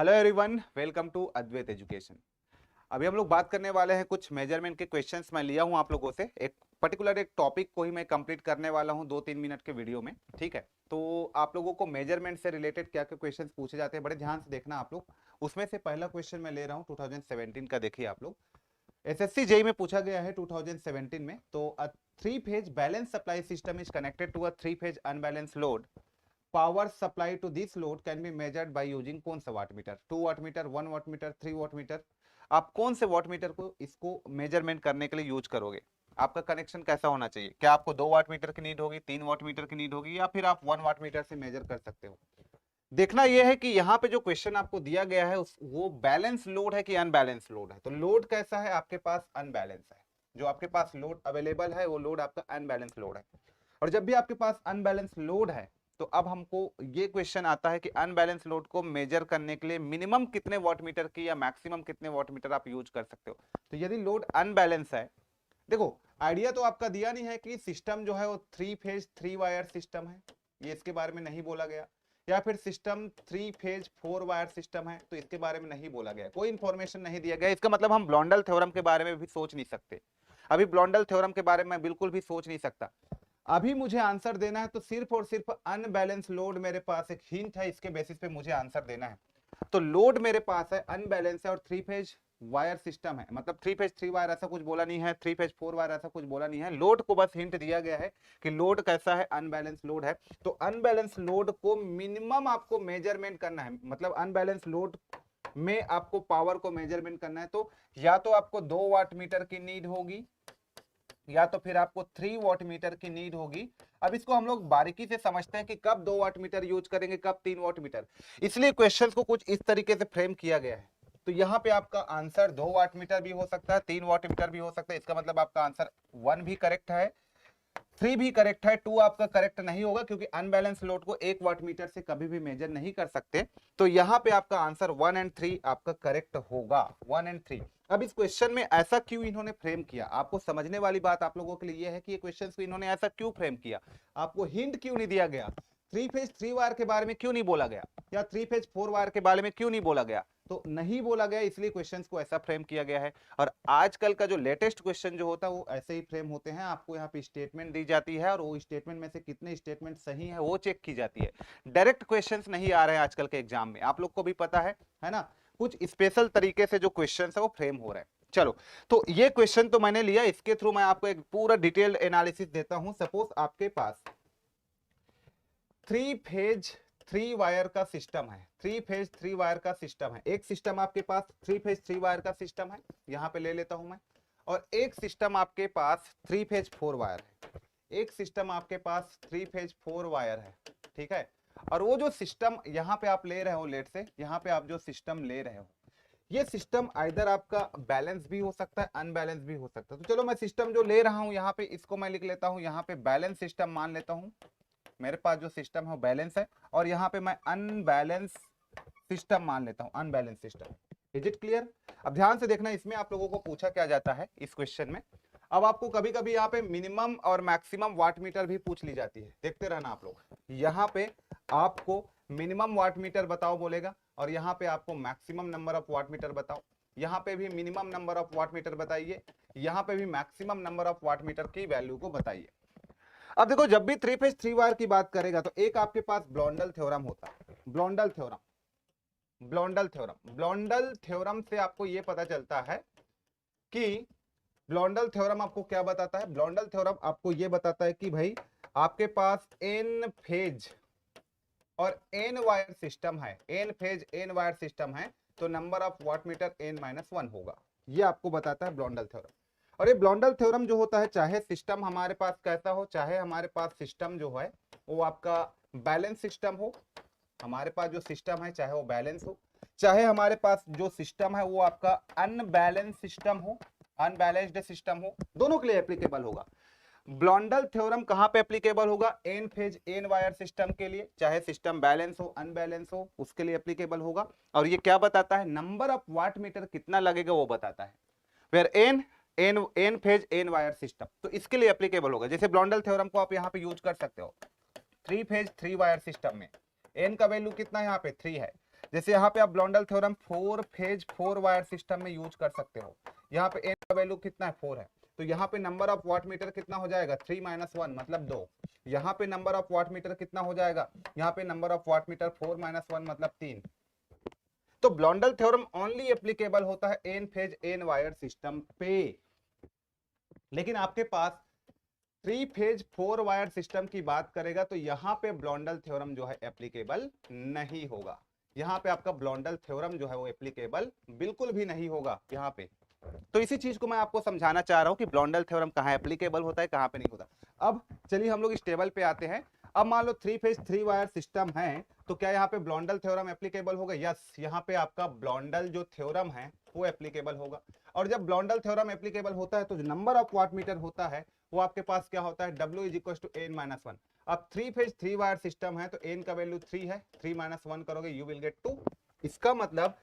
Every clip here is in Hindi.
Hello everyone, welcome to Advait education. अभी हम लोग बात करने वाले हैं कुछ मेजरमेंट के क्वेश्चंस मैं लिया हूं आप लोगों से। एक पर्टिकुलर एक टॉपिक को ही मैं कंप्लीट करने वाला हूं 2-3 मिनट के वीडियो में, ठीक है। तो आप लोगों को मेजरमेंट से रिलेटेड क्या क्या क्वेश्चंस पूछे जाते हैं बड़े ध्यान से देखना आप लोग। उसमें से पहला क्वेश्चन मैं ले रहा हूँ 2017 का। देखिए आप लोग, एसएससी जेई में पूछा गया है 2017 में। तो a three phase balance supply system is connected to a three phase unbalance load. Power supply to this load can be measured by using कौन सा watt meter? 2 watt meter, 1 watt meter, 3 watt meter. आप कौन से वाट मीटर को इसको मेजरमेंट करने के लिए यूज करोगे? आपका कनेक्शन कैसा होना चाहिए? क्या आपको 2 वाट मीटर की नीड होगी, 3 वाट मीटर की नीड होगी, या फिर आप 1 वाट मीटर से मेजर कर सकते हो? देखना यह है कि यहाँ पे जो क्वेश्चन आपको दिया गया है वो बैलेंस लोड है कि अनबैलेंस लोड है। तो लोड कैसा है आपके पास? अनबैलेंस है। जो आपके पास लोड अवेलेबल है वो लोड आपका अनबैलेंस लोड है। और जब भी आपके पास अनबैलेंस लोड है तो अब हमको ये क्वेश्चन आता है कि अनबैलेंस लोड को मेजर करने के लिए मिनिमम कितने वाट मीटर की या मैक्सिमम कितने वाट मीटर आप यूज कर सकते हो। तो यदि लोड अनबैलेंस है, देखो आइडिया तो आपका दिया नहीं है कि सिस्टम जो है वो three phase three wire system है, ये इसके बारे में नहीं बोला गया। या फिर system three phase four wire system है, तो इसके बारे में नहीं बोला गया। कोई इंफॉर्मेशन नहीं दिया गया। इसका मतलब हम ब्लॉन्डल थ्योरम के बारे में भी सोच नहीं सकते। अभी ब्लॉन्डल थ्योरम के बारे में बिल्कुल भी सोच नहीं सकता। अभी मुझे आंसर देना है तो सिर्फ और सिर्फ अनबैलेंस लोड मेरे पास एक हिंट है, इसके बेसिस पे मुझे आंसर देना है। तो लोड मेरे पास है, अनबैलेंस है और थ्री फेज वायर सिस्टम है। मतलब थ्री फेज थ्री वायर ऐसा कुछ बोला नहीं है, थ्री फेज फोर वायर ऐसा कुछ बोला नहीं है। लोड को बस हिंट दिया गया है कि लोड कैसा है, अनबैलेंस लोड है। तो अनबैलेंस लोड को मिनिमम आपको मेजरमेंट करना है। मतलब अनबैलेंस लोड में आपको पावर को मेजरमेंट करना है। तो या तो आपको 2 वाट मीटर की नीड होगी या तो फिर आपको 3 वाट मीटर की नीड होगी। अब इसको हम लोग बारीकी से समझते हैं कि कब 2 वाट मीटर यूज करेंगे, कब 3 वाट मीटर। इसलिए क्वेश्चन को कुछ इस तरीके से फ्रेम किया गया है। तो यहाँ पे आपका आंसर 2 वाट मीटर भी हो सकता है, 3 वाट मीटर भी हो सकता है। इसका मतलब आपका आंसर 1 भी करेक्ट है, 3 भी करेक्ट है, 2 आपका करेक्ट नहीं होगा क्योंकि अनबैलेंस लोड को 1 वाट मीटर से कभी भी मेजर नहीं कर सकते। तो यहाँ पे आपका आंसर 1 एंड 3 आपका करेक्ट होगा, 1 एंड 3। अब इस क्वेश्चन में ऐसा क्यों इन्होंने फ्रेम किया, आपको समझने वाली बात आप लोगों के लिए यह है कि ये क्वेश्चन को इन्होंने ऐसा क्यों फ्रेम किया। आपको हिंट क्यों नहीं दिया गया? थ्री फेज थ्री वायर के बारे में क्यों नहीं बोला गया, या थ्री फेज फोर वायर के बारे में क्यों नहीं बोला गया? तो नहीं बोला गया, इसलिए क्वेश्चंस को ऐसा फ्रेम किया गया है। और आजकल का जो लेटेस्ट क्वेश्चन जो होता है वो ऐसे ही फ्रेम होते हैं। आपको यहाँ पे स्टेटमेंट दी जाती है और वो स्टेटमेंट में से कितने स्टेटमेंट सही है वो चेक की जाती है। डायरेक्ट क्वेश्चंस नहीं आ रहे हैं आजकल के एग्जाम में, आप लोग को भी पता है ना। कुछ स्पेशल तरीके से जो क्वेश्चन है वो फ्रेम हो रहे हैं। चलो, तो ये क्वेश्चन तो मैंने लिया, इसके थ्रू मैं आपको एक पूरा डिटेल्ड एनालिसिस देता हूं। सपोज आपके पास थ्री फेज थ्री वायर का सिस्टम है, थ्री फेज थ्री वायर का सिस्टम है। एक सिस्टम आपके पास थ्री फेज थ्री वायर का सिस्टम है, यहां पे ले लेता हूं मैं। और एक सिस्टम आपके पास थ्री फेज फोर वायर है। एक सिस्टम आपके पास थ्री फेज फोर वायर है, ठीक है। और वो जो सिस्टम यहां पे आप ले रहे हो, लेट से यहां पे आप जो सिस्टम ले रहे हो, ये सिस्टम आइदर आपका बैलेंस भी हो सकता है, अनबैलेंस भी हो सकता है। तो चलो मैं सिस्टम जो ले रहा हूं यहाँ पे इसको मैं लिख लेता हूं, यहाँ पे बैलेंस सिस्टम मान लेता हूं। मेरे पास जो सिस्टम है वो बैलेंस है, और यहाँ पे मैं अनबैलेंस सिस्टम मान लेता हूं, unbalance system. Is it clear? अब ध्यान से देखना, इसमें आप लोगों को पूछा क्या जाता है इस क्वेश्चन में। अब आपको कभी कभी यहाँ पे मिनिमम और मैक्सिमम वाट मीटर भी पूछ ली जाती है, देखते रहना आप लोग। यहाँ पे आपको मिनिमम वाट मीटर बताओ बोलेगा, और यहाँ पे आपको maximum number of watt meter बताओ। यहाँ पे भी minimum number of watt meter बताइए, यहाँ पे भी maximum number of watt meter की वैल्यू को बताइए। अब देखो, जब भी थ्री फेज थ्री वायर की बात करेगा तो एक आपके पास ब्लॉन्डल थ्योरम होता है। ब्लॉन्डल थ्योरम, ब्लॉन्डल थ्योरम, ब्लॉन्डल थ्योरम से आपको यह पता चलता है कि ब्लॉन्डल थ्योरम आपको क्या बताता है। ब्लॉन्डल थ्योरम आपको यह बताता है कि भाई आपके पास एन फेज और एन वायर सिस्टम है, N phase N wire system है, तो number of watt meter N minus one होगा। ये आपको बताता है ब्लॉन्डल थ्योरम। और ये ब्लॉन्डल थ्योरम जो होता है, चाहे सिस्टम हमारे पास कैसा हो, चाहे हमारे पास सिस्टम जो है वो आपका बैलेंस सिस्टम हो, हमारे पास जो सिस्टम है चाहे वो बैलेंस हो, चाहे हमारे पास जो सिस्टम है वो आपका अनबैलेंस सिस्टम हो, अनबैलेंस्ड सिस्टम हो, दोनों के लिए एप्लीकेबल होगा। ब्लॉन्डल थ्योरम कहां पे एप्लीकेबल होगा? N phase N wire system के लिए, चाहे सिस्टम बैलेंस हो अनबैलेंस हो, उसके लिए एप्लीकेबल होगा। और ये क्या बताता है? नंबर ऑफ वाट मीटर कितना लगेगा वो बताता है। Where N N N phase N wire system, तो इसके लिए एप्लीकेबल होगा। जैसे ब्लॉन्डल थ्योरम को आप यहाँ पे यूज कर सकते हो three phase three wire system में। एन का वैल्यू कितना है यहाँ पे? 3 है। जैसे यहाँ पे आप ब्लॉन्डल थ्योरम 4 फेज 4 वायर सिस्टम में यूज कर सकते हो। यहाँ पे एन का वैल्यू कितना है 4 है, तो यहाँ पे नंबर ऑफ वाट मीटर कितना हो जाएगा 3 - 1 मतलब 2। यहाँ पे नंबर ऑफ वाट मीटर कितना हो जाएगा, यहाँ पे नंबर ऑफ वाट मीटर 4 - 1 मतलब 3। तो ब्लॉन्डल थ्योरम ओनली एप्लीकेबल होता है N phase N wire system पे, लेकिन आपके पास 3 फेज 4 वायर सिस्टम की बात करेगा तो यहां पे ब्लॉन्डल थ्योरम जो है एप्लीकेबल नहीं होगा। यहां पे आपका ब्लॉन्डल थ्योरम जो है वो एप्लीकेबल बिल्कुल भी नहीं होगा यहां पे। तो इसी चीज को मैं आपको समझाना चाह रहा हूं कि ब्लॉन्डल थ्योरम कहां एप्लीकेबल होता है, कहां पे नहीं होता। अब चलिए हम लोग इस टेबल पे आते हैं। अब मान लो 3 फेज 3 वायर सिस्टम है, तो क्या यहाँ पे ब्लॉन्डल थ्योरम एप्लीकेबल होगा? यस, यहाँ पे आपका ब्लॉन्डल जो थ्योरम है वो एप्लीकेबल होगा। और जब ब्लॉन्डल थ्योरम एप्लीकेबल होता है तो जो नंबर ऑफ वाट मीटर होता है वो आपके पास क्या होता है, W = n - 1। अब 3 फेज 3 वायर सिस्टम है तो n का वैल्यू 3 है, 3 - 1 करोगे यू विल गेट 2। इसका मतलब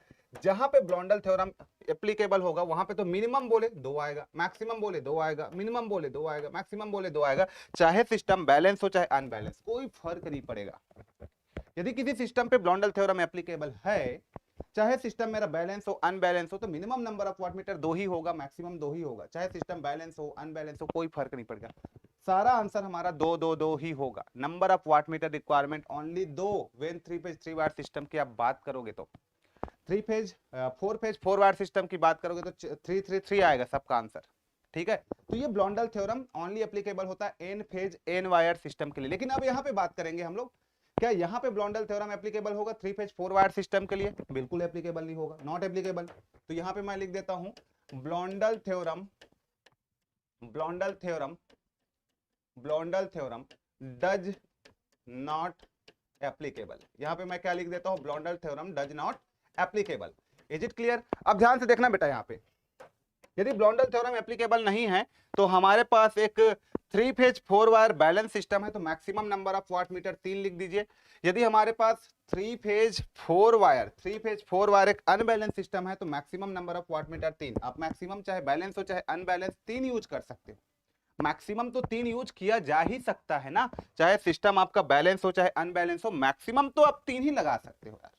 जहां पे ब्लॉन्डल थ्योरम एप्लीकेबल होगा वहां पे तो मिनिमम बोले 2 आएगा, मैक्सिमम बोले 2 आएगा, मिनिमम बोले 2 आएगा, मैक्सिमम बोले 2 आएगा। चाहे सिस्टम बैलेंस हो चाहे अनबैलेंस, कोई फर्क नहीं पड़ेगा। यदि किसी सिस्टम पे ब्लॉन्डल थ्योरम एप्लीकेबल है, चाहे सिस्टम मेरा बैलेंस हो अनबैलेंस हो, तो minimum number of watt meter 2 ही होगा, मैक्सिमम 2 ही होगा। चाहे सिस्टम बैलेंस हो अनबैलेंस हो, कोई फर्क नहीं पड़ेगा। सारा आंसर हमारा 2 2 2 ही होगा। Number of watt meter requirement only 2 when 3 phase 3 wire system की आप बात करोगे तो। 4 फेज 4 वायर सिस्टम की बात करोगे तो 3 3 3 आएगा सबका आंसर। ठीक है, तो ये ब्लॉन्डल थ्योरम ओनली एप्लीकेबल होता है N phase N wire system के लिए। लेकिन अब यहाँ पे बात करेंगे हम लोग, क्या यहाँ पे ब्लॉन्डल थ्योरम एप्लीकेबल होगा 3 फेज 4 वायर सिस्टम के लिए? बिल्कुल एप्लीकेबल नहीं होगा, नॉट एप्लीकेबल। तो यहाँ पे मैं लिख देता हूं Blondel theorem does not applicable. यहाँ पे मैं क्या लिख देता हूं, Blondel theorem does not applicable. Is it clear? अब ध्यान से देखना बेटा, यहाँ पे यदि ब्लॉन्डल थ्योरम एप्लीकेबल नहीं है तो हमारे पास एक 3 फेज 4 वायर बैलेंस सिस्टम है तो maximum number of watt meter 3 लिख दीजिए। यदि हमारे पास 3 फेज 4 वायर एक अनबैलेंस सिस्टम है तो maximum number of watt meter 3। आप मैक्सिमम चाहे बैलेंस हो चाहे अनबैलेंस 3 यूज कर सकते हो। मैक्सिमम तो 3 यूज किया जा ही सकता है ना, चाहे सिस्टम आपका बैलेंस हो चाहे अनबैलेंस हो, मैक्सिमम तो आप 3 ही लगा सकते हो यार।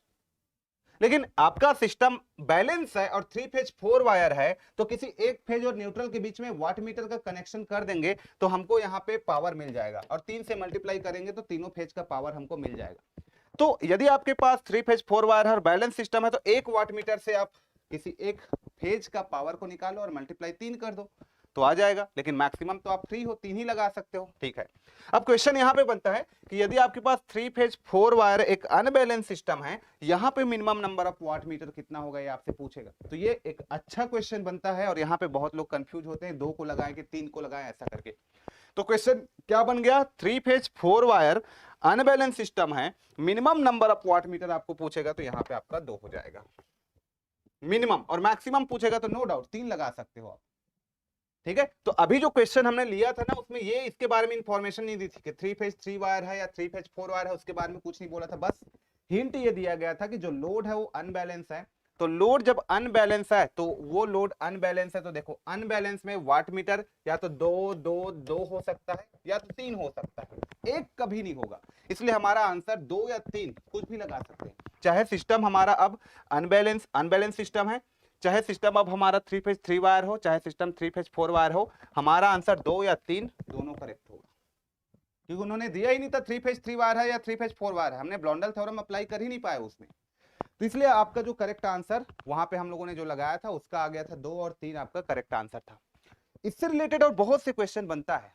लेकिन आपका सिस्टम बैलेंस है और 3 फेज 4 वायर है तो किसी एक फेज और न्यूट्रल के बीच में वाट मीटर का कनेक्शन कर देंगे तो हमको यहाँ पे पावर मिल जाएगा, और 3 से मल्टीप्लाई करेंगे तो तीनों फेज का पावर हमको मिल जाएगा। तो यदि आपके पास 3 फेज 4 वायर है और बैलेंस सिस्टम है तो 1 वाट मीटर से आप किसी एक फेज का पावर को निकालो और मल्टीप्लाई 3 कर दो तो आ जाएगा। लेकिन मैक्सिमम तो आप 3 हो, 3 ही लगा सकते हो। ठीक है, अब क्वेश्चन यहां पे बनता है कि यदि आपके पास 3 फेज 4 वायर एक अनबैलेंस सिस्टम है, यहां पे minimum number of watt meter कितना होगा ये आपसे पूछेगा। तो ये एक अच्छा क्वेश्चन बनता है और यहां पे बहुत लोग कंफ्यूज होते हैं, 2 को लगाएं कि 3 को लगाएं ऐसा करके। तो क्वेश्चन क्या बन गया, 3 फेज 4 वायर अनबैलेंस सिस्टम है, minimum number of watt meter आपको पूछेगा तो यहां पे आपका 2 हो जाएगा मिनिमम, और मैक्सिमम पूछेगा तो नो डाउट 3 लगा सकते हो आप। ठीक है, तो अभी जो क्वेश्चन हमने लिया था ना उसमें ये इसके बारे में इंफॉर्मेशन नहीं दी थी कि 3 फेज 3 वायर है या 3 फेज 4 वायर है, उसके बारे में कुछ नहीं बोला था। बस हिंट ये दिया गया था कि जो लोड है वो अनबैलेंस है। तो लोड जब अनबैलेंस है तो वो लोड अनबैलेंस है तो देखो अनबैलेंस में वाट मीटर या तो 2 2 2 हो सकता है या तो 3 हो सकता है, एक कभी नहीं होगा। इसलिए हमारा आंसर 2 या 3 कुछ भी लगा सकते हैं। चाहे सिस्टम हमारा अब अनबैलेंस सिस्टम है, चाहे सिस्टम अब हमारा 3 फेज 3 वायर हो, चाहे सिस्टम 3 फेज 4 वायर हो, हमारा आंसर 2 या 3 दोनों करेक्ट होगा। क्योंकि उन्होंने दिया ही नहीं था 3 फेज 3 वायर है या 3 फेज 4 वायर है, हमने ब्लॉन्डल थ्योरम अप्लाई कर ही नहीं पाए उसमें। तो इसलिए आपका जो करेक्ट आंसर वहां पे हम लोगों ने जो लगाया था उसका आ गया था 2 और 3 आपका करेक्ट आंसर था। इससे रिलेटेड और बहुत से क्वेश्चन बनता है,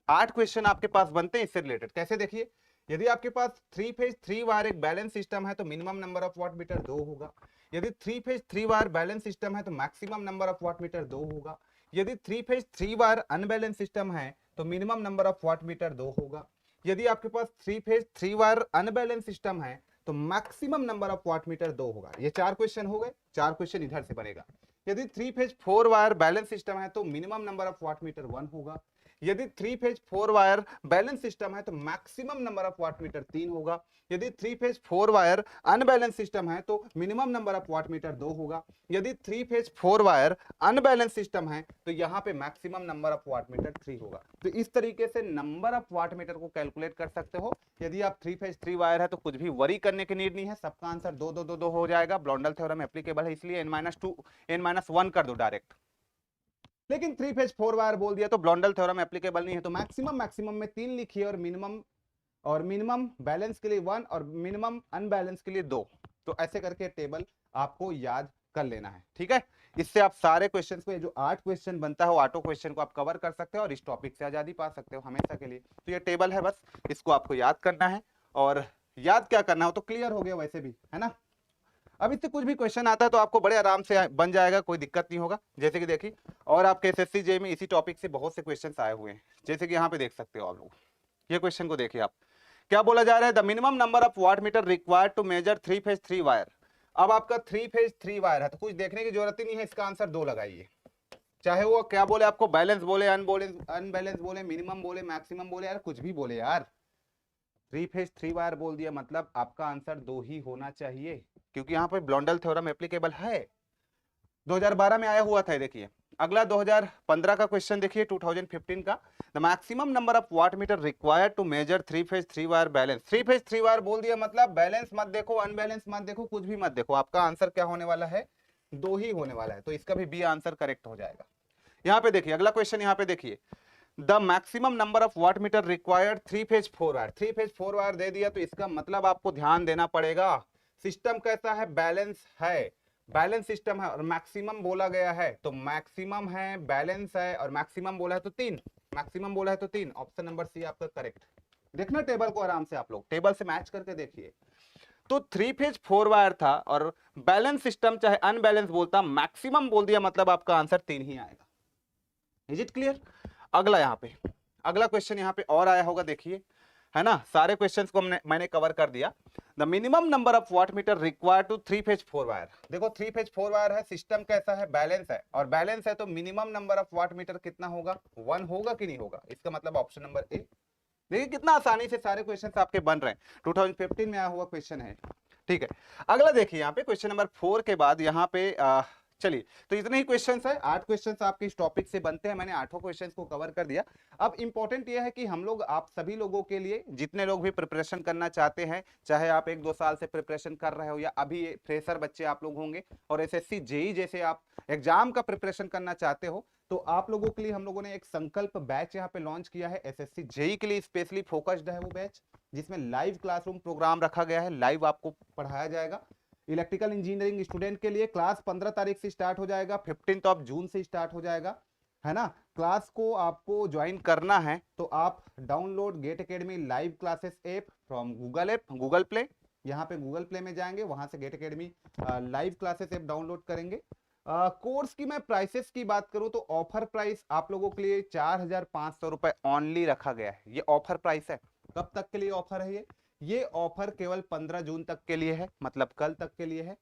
8 क्वेश्चन आपके पास बनते हैं इससे रिलेटेड। कैसे देखिए, यदि आपके पास 3 फेज 3 वायर एक बैलेंस सिस्टम है तो minimum number of watt meter 2 होगा। यदि 3 फेज 3 वायर बैलेंस सिस्टम है तो maximum number of watt meter 2 होगा। यदि 3 फेज 3 वायर अनबैलेंस सिस्टम है तो minimum number of watt meter 2 होगा। यदि आपके पास 3 फेज 3 वायर अनबैलेंस सिस्टम है तो maximum number of watt meter 2 होगा। ये 4 क्वेश्चन हो गए, 4 क्वेश्चन इधर से बनेगा। यदि 3 फेज 4 वायर बैलेंस सिस्टम है तो minimum number of watt meter 1 होगा। यदि 3 फेज 4 वायर बैलेंस सिस्टम है तो maximum number of watt meter 3 होगा। यदि 3 फेज 4 वायर अनबैलेंस सिस्टम है तो minimum number of watt meter 2 होगा। यदि 3 फेज 4 वायर अनबैलेंस सिस्टम है तो यहाँ पे maximum number of watt meter 3 होगा। तो इस तरीके से नंबर ऑफ वाट मीटर को कैलकुलेट कर सकते हो। यदि आप 3 फेज 3 वायर है तो कुछ भी वरी करने की नीड नहीं है, सबका आंसर 2 2 2 2 हो जाएगा। ब्लॉन्डल थ्योरम एप्लीकेबल है इसलिए n-2 n-1 कर दो डायरेक्ट। लेकिन 3 फेज 4 वायर बोल दिया तो ब्लॉन्डल थ्योरम एप्लीकेबल नहीं है, तो मैक्सिमम में 3 लिखिए और मिनिमम बैलेंस के लिए 1 और मिनिमम अनबैलेंस के लिए 2। तो ऐसे करके टेबल आपको याद कर लेना है, ठीक है। इससे आप सारे क्वेश्चन को, जो 8 क्वेश्चन बनता है वो 8 क्वेश्चन को आप कवर कर सकते हो और इस टॉपिक से आजादी पा सकते हो हमेशा के लिए। तो ये टेबल है, बस इसको आपको याद करना है। और याद क्या करना हो तो क्लियर हो गया वैसे भी, है ना। अब इससे कुछ भी क्वेश्चन आता है तो आपको बड़े आराम से बन जाएगा, कोई दिक्कत नहीं होगा। जैसे कि देखिए, और आपके एसएससी जे में इसी टॉपिक से बहुत से क्वेश्चंस आए हुए हैं। जैसे कि यहाँ पे देख सकते हो आप लोग, ये क्वेश्चन को देखिए आप, क्या बोला जा रहा है, the minimum number of watt meter required to measure 3 phase 3 wire. अब आपका 3 फेज 3 वायर है तो कुछ देखने की जरूरत ही नहीं है, इसका आंसर 2 लगाइए। चाहे वो क्या बोले आपको, बैलेंस बोले, अनबैलेंस बोले, मिनिमम बोले, मैक्सिमम बोले, यार कुछ भी बोले यार। 3 फेज 3 वायर बोल दिया मतलब आपका आंसर 2 ही होना चाहिए, क्योंकि यहाँ पे ब्लॉन्डल थ्योरम एप्लीकेबल है। 2012 में आया हुआ था। देखिए अगला 2015 का क्वेश्चन देखिए, 2015 का, the maximum number of watt meter required to measure 3 phase 3 wire balance. 3 phase 3 wire बोल दिया मतलब बैलेंस मत देखो, अनबैलेंस मत देखो, कुछ भी मत देखो, आपका आंसर क्या होने वाला है, 2 ही होने वाला है। तो इसका भी बी आंसर करेक्ट हो जाएगा। यहाँ पे देखिए अगला क्वेश्चन, यहाँ पे देखिए, the maximum number of watt meter required 3 phase 4 wire. 3 phase 4 wire दे दिया तो इसका मतलब आपको ध्यान देना पड़ेगा, सिस्टम कैसा है, बैलेंस है, बैलेंस सिस्टम है और मैक्सिमम बोला गया है तो मैक्सिमम है, बैलेंस है और मैक्सिमम बोला है तो 3, मैक्सिमम बोला है तो 3। ऑप्शन नंबर सी आपका करेक्ट। देखना टेबल को आराम से, आप लोग टेबल से मैच करके देखिए। तो 3 फेज 4 वायर था और बैलेंस सिस्टम चाहे अनबैलेंस बोलता, मैक्सिमम बोल दिया मतलब आपका आंसर 3 ही आएगा। Is it clear. अगला यहाँ पे, अगला क्वेश्चन यहाँ पे और आया होगा, देखिए, है ना। सारे क्वेश्चंस को मैंने कवर कर दिया। The minimum number of watt meter required to 3 phase 4 wire. देखो 3 फेज 4 वायर है, सिस्टम कैसा है, बैलेंस है, और बैलेंस है तो minimum number of watt meter कितना होगा, 1 होगा कि नहीं होगा। इसका मतलब ऑप्शन नंबर ए। देखिए कितना आसानी से सारे क्वेश्चंस आपके बन रहे हैं, 2015 में आया हुआ क्वेश्चन है, ठीक है। अगला देखिए यहाँ पे क्वेश्चन नंबर 4 के बाद यहाँ पे चलिए, तो इतने ही क्वेश्चंस है, 8 क्वेश्चंस आपके इस टॉपिक से बनते हैं। मैंने 8 क्वेश्चंस को कवर कर दिया। अब इंपॉर्टेंट ये है कि हम लोग, आप सभी लोगों के लिए, जितने लोग भी प्रिपरेशन करना चाहते हैं, चाहे आप 1-2 साल से प्रिपरेशन कर रहे हो या अभी फ्रेशर बच्चे आप लोग होंगे और एसएससी जेई जैसे आप एग्जाम का प्रिपरेशन करना चाहते हो, तो आप लोगों के लिए हम लोगों ने एक संकल्प बैच यहाँ पे लॉन्च किया है। एसएससी जेई के लिए स्पेशली फोकस्ड है वो बैच, जिसमें लाइव क्लासरूम प्रोग्राम रखा गया है, लाइव आपको पढ़ाया जाएगा। इलेक्ट्रिकल इंजीनियरिंग स्टूडेंट के लिए क्लास 15 तारीख से स्टार्ट हो जाएगा, 15 जून से स्टार्ट हो जाएगा, है ना। क्लास को आपको ज्वाइन करना है तो आप download GATE Academy live classes app from Google Play. यहाँ पे गूगल प्ले में जाएंगे, वहां से GATE Academy live classes app download करेंगे। कोर्स की मैं प्राइसेस की बात करूं तो ऑफर प्राइस आप लोगों के लिए 4,500 रुपए ऑनली रखा गया है। ये ऑफर प्राइस है। कब तक के लिए ऑफर है ये ऑफर केवल 15 जून तक के लिए है, मतलब कल तक के लिए है।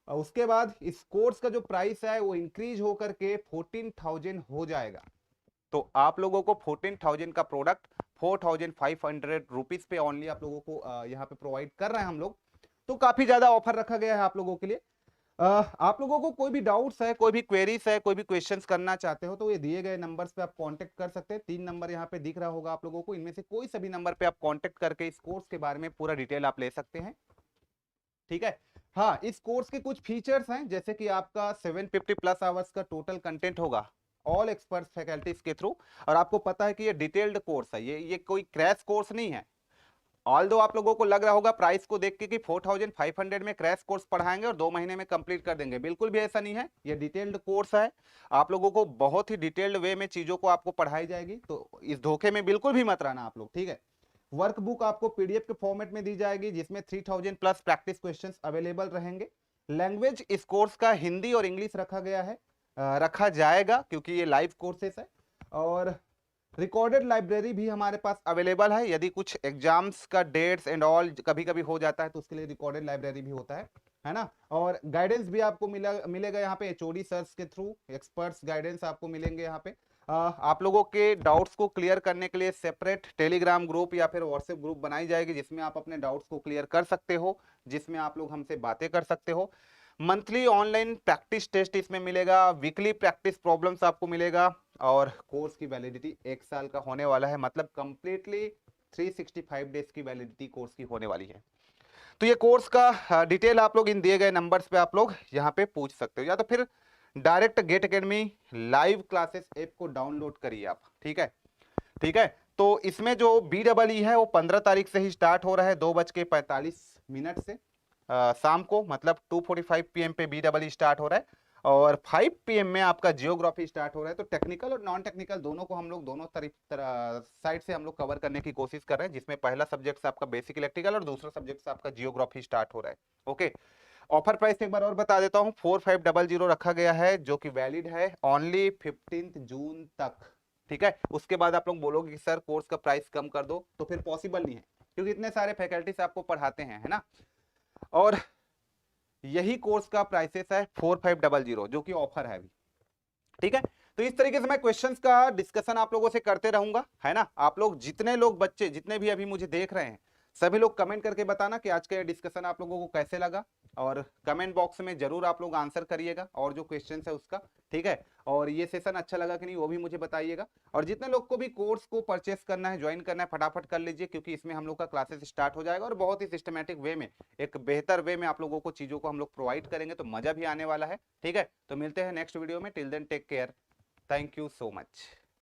उसके बाद इस कोर्स का जो प्राइस है वो इंक्रीज होकर के 14,000 हो जाएगा। तो आप लोगों को 14,000 का प्रोडक्ट 4,500 रुपीज पे ऑनली आप लोगों को यहाँ पे प्रोवाइड कर रहे हैं हम लोग। तो काफी ज्यादा ऑफर रखा गया है आप लोगों के लिए। आप लोगों को कोई भी डाउट्स है, कोई भी क्वेरीज है, कोई भी क्वेश्चंस करना चाहते हो तो ये दिए गए नंबर्स पे आप कांटेक्ट कर सकते हैं। 3 नंबर यहाँ पे दिख रहा होगा आप लोगों को, इनमें से कोई सभी नंबर पे आप कांटेक्ट करके इस कोर्स के बारे में पूरा डिटेल आप ले सकते हैं, ठीक है। हाँ, इस कोर्स के कुछ फीचर्स हैं, जैसे कि आपका 750 प्लस आवर्स का टोटल कंटेंट होगा ऑल एक्सपर्ट फैकल्टीज के थ्रू। और आपको पता है कि ये डिटेल्ड कोर्स है, ये कोई क्रैश कोर्स नहीं है। ऑल्दो आप लोगों को लग रहा होगा प्राइस को देख के कि 4,500 में क्रैश कोर्स पढ़ाएंगे और 2 महीने में कंप्लीट कर देंगे, बिल्कुल भी ऐसा नहीं है। ये डिटेल्ड कोर्स है, आप लोगों को बहुत ही डिटेल्ड वे में चीजों को आपको पढ़ाई जाएगी, तो इस धोखे में बिल्कुल भी मत रहना आप लोग, ठीक है। वर्कबुक आपको पीडीएफ के फॉर्मेट में दी जाएगी, जिसमें 3,000 प्लस प्रैक्टिस क्वेश्चन अवेलेबल रहेंगे। लैंग्वेज इस कोर्स का हिंदी और इंग्लिश रखा गया है, रखा जाएगा, क्योंकि ये लाइव कोर्सेस है। और रिकॉर्डेड लाइब्रेरी भी हमारे पास अवेलेबल है, यदि कुछ एग्जाम्स का डेट्स एंड ऑल कभी कभी हो जाता है तो उसके लिए रिकॉर्डेड लाइब्रेरी भी होता है ना। और गाइडेंस भी आपको मिलेगा यहाँ पे एचओडी सर्स के थ्रू, एक्सपर्ट्स गाइडेंस आपको मिलेंगे यहाँ पे। आप लोगों के डाउट्स को क्लियर करने के लिए सेपरेट टेलीग्राम ग्रुप या फिर व्हाट्सएप ग्रुप बनाई जाएगी, जिसमें आप अपने डाउट्स को क्लियर कर सकते हो, जिसमें आप लोग हमसे बातें कर सकते हो। मंथली ऑनलाइन प्रैक्टिस टेस्ट इसमें मिलेगा, वीकली प्रैक्टिस प्रॉब्लम्स आपको मिलेगा, और कोर्स की वैलिडिटी 1 साल का होने वाला है, मतलब कंप्लीटली 365 डेज की वैलिडिटी कोर्स की होने वाली है। तो ये कोर्स का डिटेल आप लोग इन दिए गए नंबर्स पे आप लोग यहाँ पे पूछ सकते हो, या तो फिर direct GATE Academy live classes app को डाउनलोड करिए आप। ठीक है, ठीक है। तो इसमें जो BEE है वो 15 तारीख से ही स्टार्ट हो रहा है, 2:45 से शाम को, मतलब 2:45 PM पे BEE स्टार्ट हो रहा है, और 5 PM में आपका जियोग्राफी स्टार्ट हो रहा है। तो टेक्निकल और नॉन टेक्निकल दोनों को हम लोग दोनों साइड से हम लोग कवर करने की कोशिश कर रहे हैं, जिसमें पहला सब्जेक्ट से आपका बेसिक इलेक्ट्रिकल और दूसरा सब्जेक्ट से आपका जियोग्राफी स्टार्ट हो रहा है। ओके, ऑफर प्राइस एक बार और बता देता हूं, 4500 रखा गया है, जो कि वैलिड है ओनली 15 जून तक। ठीक है, उसके बाद आप लोग बोलोगे कि सर कोर्स का प्राइस कम कर दो, तो फिर पॉसिबल नहीं है, क्योंकि इतने सारे फैकल्टीज आपको पढ़ाते हैं, है ना। और यही कोर्स का प्राइसेस है 4500, जो कि ऑफर है अभी। ठीक है, तो इस तरीके से मैं क्वेश्चंस का डिस्कशन आप लोगों से करते रहूंगा, है ना। आप लोग जितने लोग बच्चे जितने भी अभी मुझे देख रहे हैं, सभी लोग कमेंट करके बताना कि आज का ये डिस्कशन आप लोगों को कैसे लगा, और कमेंट बॉक्स में जरूर आप लोग आंसर करिएगा, और जो क्वेश्चन है उसका। ठीक है, और ये सेशन अच्छा लगा कि नहीं वो भी मुझे बताइएगा। और जितने लोग को भी कोर्स को परचेस करना है, ज्वाइन करना है, फटाफट कर लीजिए, क्योंकि इसमें हम लोग का क्लासेस स्टार्ट हो जाएगा, और बहुत ही सिस्टमेटिक वे में, एक बेहतर वे में आप लोगों को चीजों को हम लोग प्रोवाइड करेंगे, तो मजा भी आने वाला है। ठीक है, तो मिलते हैं नेक्स्ट वीडियो में। Till then take care, thank you so much.